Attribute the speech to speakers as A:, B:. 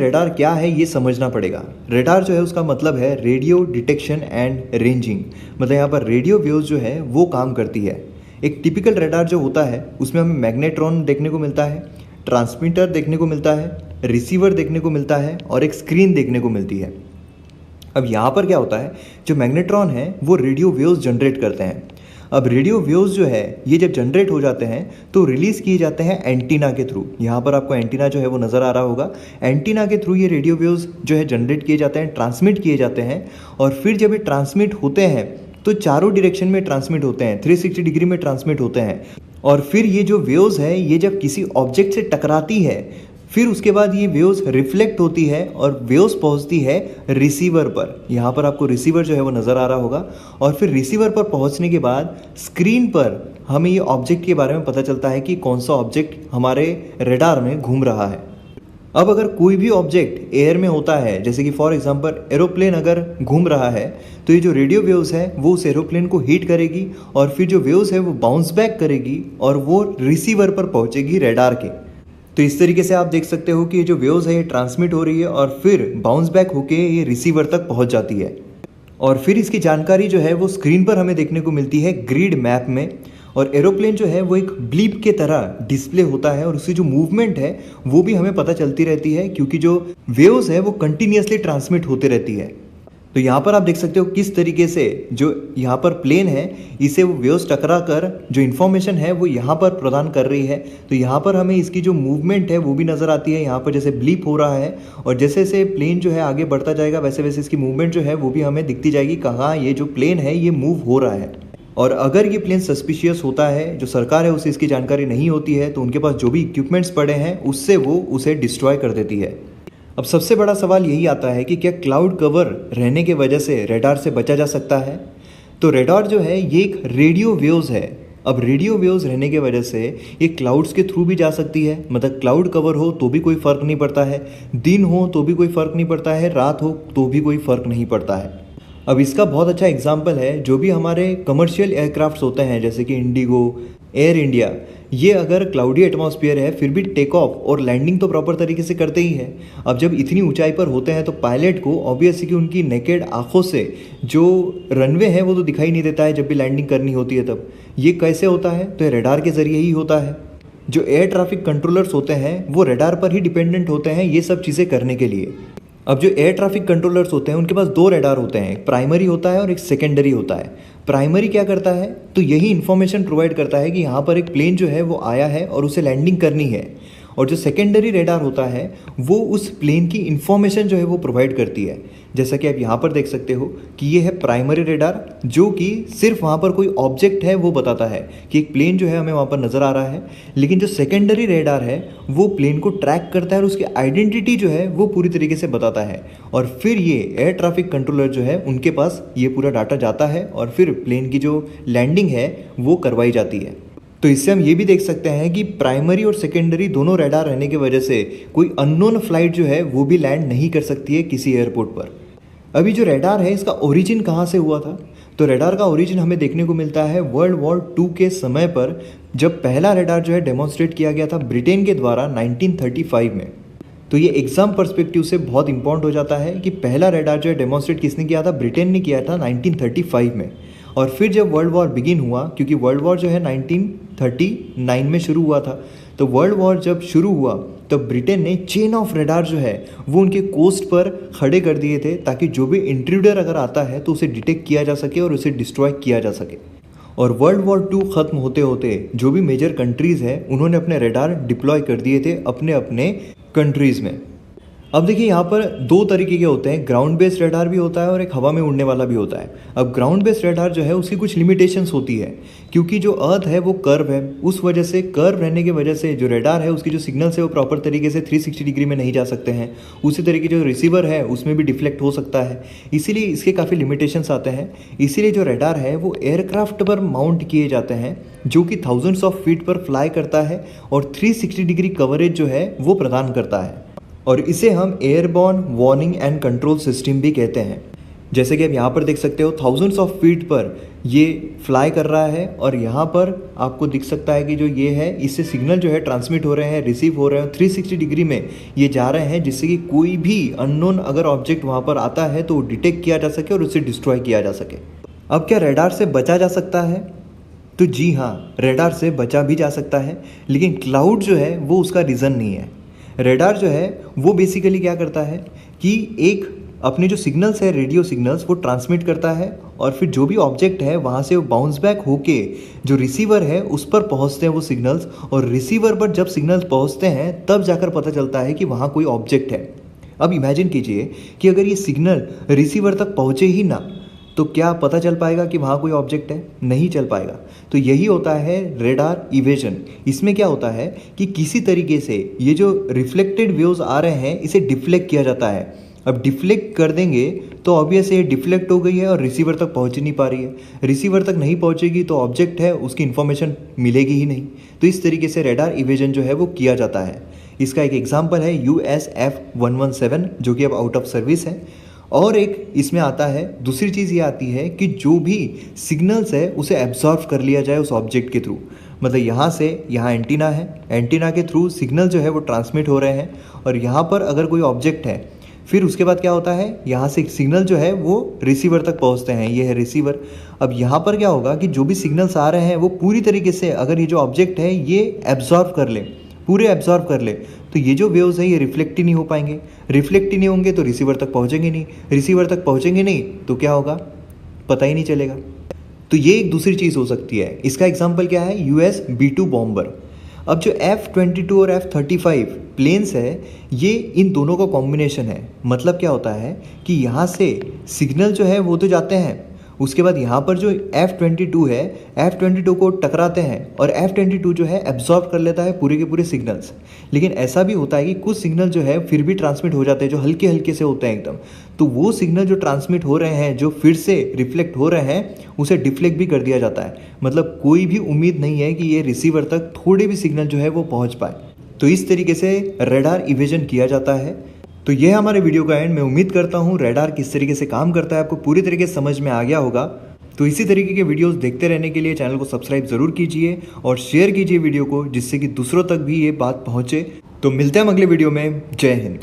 A: Radar क्या है ये समझना पड़ेगा। रेडार जो है उसका मतलब है रेडियो डिटेक्शन एंड रेंजिंग। मतलब यहाँ पर रेडियो वेव्स जो है वो काम करती है। एक टिपिकल रेडार जो होता है उसमें हमें मैग्नेट्रॉन देखने को मिलता है, ट्रांसमीटर देखने को मिलता है, रिसीवर देखने को मिलता है और एक स्क्रीन देखने को मिलती है। अब यहाँ पर क्या होता है, जो मैग्नेट्रॉन है वो रेडियो वेव्स जनरेट करते हैं। अब रेडियो वेव्स जो है ये जब जनरेट हो जाते हैं तो रिलीज़ किए जाते हैं एंटीना के थ्रू। यहाँ पर आपको एंटीना जो है वो नज़र आ रहा होगा। एंटीना के थ्रू ये रेडियो वेव्स जो है जनरेट किए जाते हैं, ट्रांसमिट किए जाते हैं। और फिर जब ये ट्रांसमिट होते हैं तो चारों डायरेक्शन में ट्रांसमिट होते हैं, 360 डिग्री में ट्रांसमिट होते हैं। और फिर ये जो वेव्स है ये जब किसी ऑब्जेक्ट से टकराती है फिर उसके बाद ये वेव्स रिफ्लेक्ट होती है और वेव्स पहुंचती है रिसीवर पर। यहाँ पर आपको रिसीवर जो है वो नज़र आ रहा होगा। और फिर रिसीवर पर पहुंचने के बाद स्क्रीन पर हमें ये ऑब्जेक्ट के बारे में पता चलता है कि कौन सा ऑब्जेक्ट हमारे रेडार में घूम रहा है। अब अगर कोई भी ऑब्जेक्ट एयर में होता है, जैसे कि फॉर एग्जांपल एरोप्लेन अगर घूम रहा है, तो ये जो रेडियो वेव्स है वो उस एरोप्लेन को हीट करेगी और फिर जो वेव्स है वो बाउंस बैक करेगी और वो रिसीवर पर पहुंचेगी रेडार के। तो इस तरीके से आप देख सकते हो कि ये जो वेव्स है ये ट्रांसमिट हो रही है और फिर बाउंस बैक होके ये रिसीवर तक पहुंच जाती है। और फिर इसकी जानकारी जो है वो स्क्रीन पर हमें देखने को मिलती है ग्रिड मैप में। और एरोप्लेन जो है वो एक ब्लीप के तरह डिस्प्ले होता है और उसकी जो मूवमेंट है वो भी हमें पता चलती रहती है, क्योंकि जो वेव्स है वो कंटिन्यूसली ट्रांसमिट होते रहती है। तो यहाँ पर आप देख सकते हो किस तरीके से जो यहाँ पर प्लेन है इसे वो वेव्स टकरा कर जो इन्फॉर्मेशन है वो यहाँ पर प्रदान कर रही है। तो यहाँ पर हमें इसकी जो मूवमेंट है वो भी नज़र आती है। यहाँ पर जैसे ब्लीप हो रहा है और जैसे जैसे प्लेन जो है आगे बढ़ता जाएगा वैसे वैसे इसकी मूवमेंट जो है वो भी हमें दिखती जाएगी, कहाँ ये जो प्लेन है ये मूव हो रहा है। और अगर ये प्लेन सस्पिशियस होता है, जो सरकार है उसे इसकी जानकारी नहीं होती है, तो उनके पास जो भी इक्विपमेंट्स पड़े हैं उससे वो उसे डिस्ट्रॉय कर देती है। अब सबसे बड़ा सवाल यही आता है कि क्या क्लाउड कवर रहने के वजह से रेडार से बचा जा सकता है। तो रेडार जो है ये एक रेडियो वेव्स है। अब रेडियो वेव्स रहने के वजह से ये क्लाउड्स के थ्रू भी जा सकती है। मतलब क्लाउड कवर हो तो भी कोई फ़र्क नहीं पड़ता है, दिन हो तो भी कोई फ़र्क नहीं पड़ता है, रात हो तो भी कोई फ़र्क नहीं पड़ता है। अब इसका बहुत अच्छा एग्जाम्पल है जो भी हमारे कमर्शियल एयरक्राफ्ट्स होते हैं, जैसे कि इंडिगो, एयर इंडिया। ये अगर क्लाउडी एटमॉस्फेयर है फिर भी टेक ऑफ और लैंडिंग तो प्रॉपर तरीके से करते ही हैं। अब जब इतनी ऊंचाई पर होते हैं तो पायलट को ऑब्वियसली कि उनकी नेकेड आंखों से जो रनवे है वो तो दिखाई नहीं देता है जब भी लैंडिंग करनी होती है। तब ये कैसे होता है, तो ये रेडार के ज़रिए ही होता है। जो एयर ट्रैफिक कंट्रोलर्स होते हैं वो रेडार पर ही डिपेंडेंट होते हैं ये सब चीज़ें करने के लिए। अब जो एयर ट्रैफिक कंट्रोलर्स होते हैं उनके पास दो रेडार होते हैं, एक प्राइमरी होता है और एक सेकेंडरी होता है। प्राइमरी क्या करता है, तो यही इन्फॉर्मेशन प्रोवाइड करता है कि यहाँ पर एक प्लेन जो है वो आया है और उसे लैंडिंग करनी है। और जो सेकेंडरी रेडार होता है वो उस प्लेन की इन्फॉर्मेशन जो है वो प्रोवाइड करती है। जैसा कि आप यहाँ पर देख सकते हो कि ये है प्राइमरी रेडार, जो कि सिर्फ वहाँ पर कोई ऑब्जेक्ट है वो बताता है कि एक प्लेन जो है हमें वहाँ पर नज़र आ रहा है। लेकिन जो सेकेंडरी रेडार है वो प्लेन को ट्रैक करता है और उसकी आइडेंटिटी जो है वो पूरी तरीके से बताता है। और फिर ये एयर ट्रैफिक कंट्रोलर जो है उनके पास ये पूरा डाटा जाता है और फिर प्लेन की जो लैंडिंग है वो करवाई जाती है। तो इससे हम ये भी देख सकते हैं कि प्राइमरी और सेकेंडरी दोनों रेडार रहने की वजह से कोई अननोन फ्लाइट जो है वो भी लैंड नहीं कर सकती है किसी एयरपोर्ट पर। अभी जो रेडार है इसका ओरिजिन कहाँ से हुआ था, तो रेडार का ओरिजिन हमें देखने को मिलता है वर्ल्ड वॉर 2 के समय पर, जब पहला रेडार जो है डेमोन्स्ट्रेट किया गया था ब्रिटेन के द्वारा 1935 में। तो ये एग्जाम पर्सपेक्टिव से बहुत इंपॉर्टेंट हो जाता है कि पहला रेडार जो है डेमोन्स्ट्रेट किसने किया था, ब्रिटेन ने किया था 1935 में। और फिर जब वर्ल्ड वॉर बिगिन हुआ, क्योंकि वर्ल्ड वॉर जो है 1939 में शुरू हुआ था, तो वर्ल्ड वॉर जब शुरू हुआ तब ब्रिटेन ने चेन ऑफ रेडार जो है वो उनके कोस्ट पर खड़े कर दिए थे, ताकि जो भी इंट्रूडर अगर आता है तो उसे डिटेक्ट किया जा सके और उसे डिस्ट्रॉय किया जा सके। और वर्ल्ड वॉर 2 ख़त्म होते होते जो भी मेजर कंट्रीज़ हैं उन्होंने अपने रेडार डिप्लॉय कर दिए थे अपने अपने कंट्रीज़ में। अब देखिए यहाँ पर दो तरीके के होते हैं, ग्राउंड बेस्ड रेडार भी होता है और एक हवा में उड़ने वाला भी होता है। अब ग्राउंड बेस्ड रेडार जो है उसकी कुछ लिमिटेशंस होती है, क्योंकि जो अर्थ है वो कर्व है, उस वजह से कर्व रहने की वजह से जो रेडार है उसकी जो सिग्नल्स है वो प्रॉपर तरीके से 360 डिग्री में नहीं जा सकते हैं। उसी तरीके जो रिसीवर है उसमें भी डिफ्लेक्ट हो सकता है, इसीलिए इसके काफ़ी लिमिटेशंस आते हैं। इसीलिए जो रेडार है वो एयरक्राफ्ट पर माउंट किए जाते हैं, जो कि थाउजेंड्स ऑफ फीट पर फ्लाई करता है और 360 डिग्री कवरेज जो है वो प्रदान करता है। और इसे हम airborne warning and control system भी कहते हैं। जैसे कि आप यहाँ पर देख सकते हो थाउजेंड्स ऑफ फीट पर ये फ्लाई कर रहा है और यहाँ पर आपको दिख सकता है कि जो ये है इससे सिग्नल जो है ट्रांसमिट हो रहे हैं, रिसीव हो रहे हैं, 360 डिग्री में ये जा रहे हैं, जिससे कि कोई भी अननोन अगर ऑब्जेक्ट वहाँ पर आता है तो डिटेक्ट किया जा सके और उसे डिस्ट्रॉय किया जा सके। अब क्या रडार से बचा जा सकता है? तो जी हाँ, रडार से बचा भी जा सकता है, लेकिन क्लाउड जो है वो उसका रीज़न नहीं है। रडार जो है वो बेसिकली क्या करता है कि एक अपने जो सिग्नल्स है, रेडियो सिग्नल्स, वो ट्रांसमिट करता है और फिर जो भी ऑब्जेक्ट है वहाँ से वो बाउंस बैक होके जो रिसीवर है उस पर पहुँचते हैं वो सिग्नल्स, और रिसीवर पर जब सिग्नल्स पहुँचते हैं तब जाकर पता चलता है कि वहाँ कोई ऑब्जेक्ट है। अब इमेजिन कीजिए कि अगर ये सिग्नल रिसीवर तक पहुँचे ही ना, तो क्या पता चल पाएगा कि वहाँ कोई ऑब्जेक्ट है? नहीं चल पाएगा। तो यही होता है रेडार इवेजन। इसमें क्या होता है कि किसी तरीके से ये जो रिफ्लेक्टेड वेव्स आ रहे हैं इसे डिफ्लेक्ट किया जाता है। अब डिफ्लेक्ट कर देंगे तो ऑब्वियस ये डिफ्लेक्ट हो गई है और रिसीवर तक पहुंच ही नहीं पा रही है। रिसीवर तक नहीं पहुंचेगी तो ऑब्जेक्ट है उसकी इन्फॉर्मेशन मिलेगी ही नहीं। तो इस तरीके से रेडार इवेजन जो है वो किया जाता है। इसका एक एग्जाम्पल है USF-117 जो कि अब आउट ऑफ सर्विस है। और एक इसमें आता है, दूसरी चीज़ ये आती है कि जो भी सिग्नल्स है उसे एब्जॉर्व कर लिया जाए उस ऑब्जेक्ट के थ्रू। मतलब यहाँ से यहाँ एंटीना है, एंटीना के थ्रू सिग्नल जो है वो ट्रांसमिट हो रहे हैं और यहाँ पर अगर कोई ऑब्जेक्ट है फिर उसके बाद क्या होता है, यहाँ से सिग्नल जो है वो रिसीवर तक पहुँचते हैं। ये है रिसीवर। अब यहाँ पर क्या होगा कि जो भी सिग्नल्स आ रहे हैं वो पूरी तरीके से अगर ये जो ऑब्जेक्ट है ये एब्जॉर्व कर ले, पूरे एब्जॉर्व कर ले, तो ये जो वेव्स है ये रिफ्लेक्ट ही नहीं हो पाएंगे। रिफ्लेक्ट ही नहीं होंगे तो रिसीवर तक पहुँचेंगे नहीं, रिसीवर तक पहुँचेंगे नहीं तो क्या होगा, पता ही नहीं चलेगा। तो ये एक दूसरी चीज़ हो सकती है। इसका एग्जाम्पल क्या है, US B-2 बॉम्बर। अब जो F-22 और F-35 प्लेन्स है ये इन दोनों का कॉम्बिनेशन है। मतलब क्या होता है कि यहाँ से सिग्नल जो है वो तो जाते हैं, उसके बाद यहाँ पर जो F-22 है F-22 को टकराते हैं और F-22 जो है एब्जॉर्ब कर लेता है पूरे के पूरे सिग्नल्स। लेकिन ऐसा भी होता है कि कुछ सिग्नल जो है फिर भी ट्रांसमिट हो जाते हैं जो हल्के हल्के से होते हैं एकदम। तो वो सिग्नल जो ट्रांसमिट हो रहे हैं, जो फिर से रिफ्लेक्ट हो रहे हैं, उसे डिफ्लेक्ट भी कर दिया जाता है। मतलब कोई भी उम्मीद नहीं है कि ये रिसीवर तक थोड़े भी सिग्नल जो है वो पहुँच पाए। तो इस तरीके से रडार इवेजन किया जाता है। तो ये हमारे वीडियो का एंड। मैं उम्मीद करता हूँ रडार किस तरीके से काम करता है आपको पूरी तरीके से समझ में आ गया होगा। तो इसी तरीके के वीडियोस देखते रहने के लिए चैनल को सब्सक्राइब ज़रूर कीजिए और शेयर कीजिए वीडियो को, जिससे कि दूसरों तक भी ये बात पहुँचे। तो मिलते हैं अगले वीडियो में। जय हिंद।